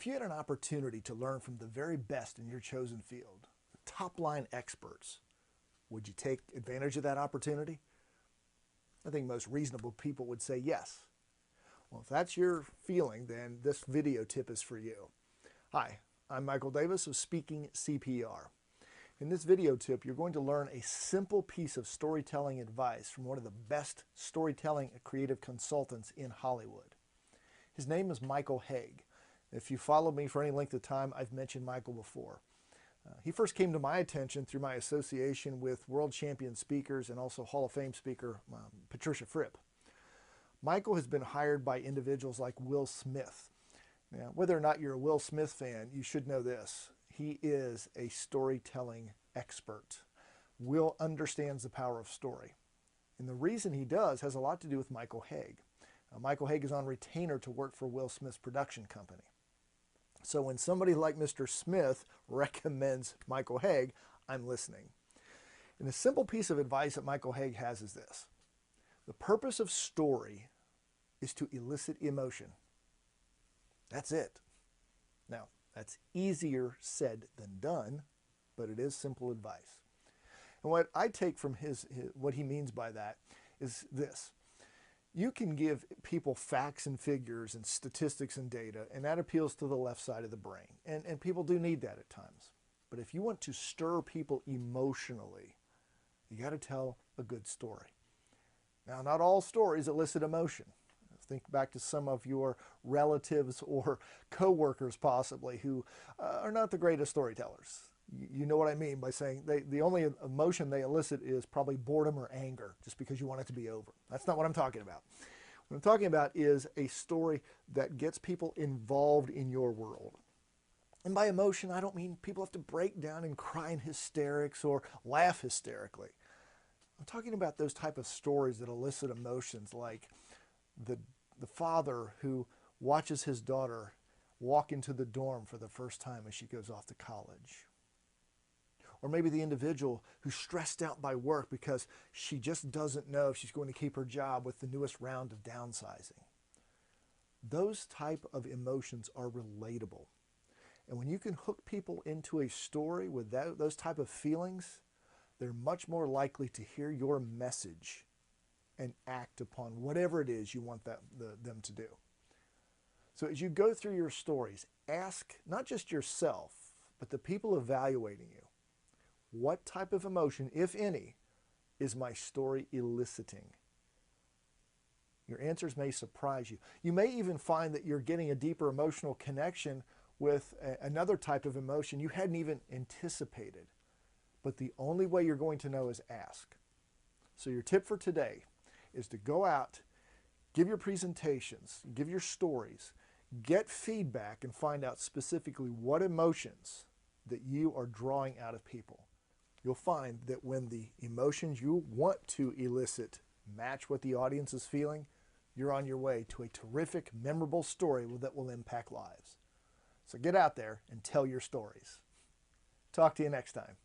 If you had an opportunity to learn from the very best in your chosen field, the top-line experts, would you take advantage of that opportunity? I think most reasonable people would say yes. Well, if that's your feeling, then this video tip is for you. Hi, I'm Michael Davis of Speaking CPR. In this video tip, you're going to learn a simple piece of storytelling advice from one of the best storytelling creative consultants in Hollywood. His name is Michael Haig. If you followed me for any length of time, I've mentioned Michael before. He first came to my attention through my association with world champion speakers and also Hall of Fame speaker Patricia Fripp. Michael has been hired by individuals like Will Smith. Now, whether or not you're a Will Smith fan, you should know this. He is a storytelling expert. Will understands the power of story. And the reason he does has a lot to do with Michael Haig. Michael Haig is on retainer to work for Will Smith's production company. So when somebody like Mr. Smith recommends Michael Haig, I'm listening. And a simple piece of advice that Michael Haig has is this. The purpose of story is to elicit emotion. That's it. Now, that's easier said than done, but it is simple advice. And what I take from what he means by that is this. You can give people facts and figures and statistics and data, and that appeals to the left side of the brain. And people do need that at times. But if you want to stir people emotionally, you got to tell a good story. Now, not all stories elicit emotion. Think back to some of your relatives or coworkers possibly who are not the greatest storytellers. You know what I mean by saying the only emotion they elicit is probably boredom or anger just because you want it to be over. That's not what I'm talking about. What I'm talking about is a story that gets people involved in your world. And by emotion, I don't mean people have to break down and cry in hysterics or laugh hysterically. I'm talking about those type of stories that elicit emotions like the father who watches his daughter walk into the dorm for the first time as she goes off to college. Or maybe the individual who's stressed out by work because she just doesn't know if she's going to keep her job with the newest round of downsizing. Those type of emotions are relatable. And when you can hook people into a story with those type of feelings, they're much more likely to hear your message and act upon whatever it is you want them to do. So as you go through your stories, ask not just yourself, but the people evaluating you, what type of emotion, if any, is my story eliciting? Your answers may surprise you. You may even find that you're getting a deeper emotional connection with another type of emotion you hadn't even anticipated. But the only way you're going to know is ask. So your tip for today is to go out, give your presentations, give your stories, get feedback, and find out specifically what emotions that you are drawing out of people. You'll find that when the emotions you want to elicit match what the audience is feeling, you're on your way to a terrific, memorable story that will impact lives. So get out there and tell your stories. Talk to you next time.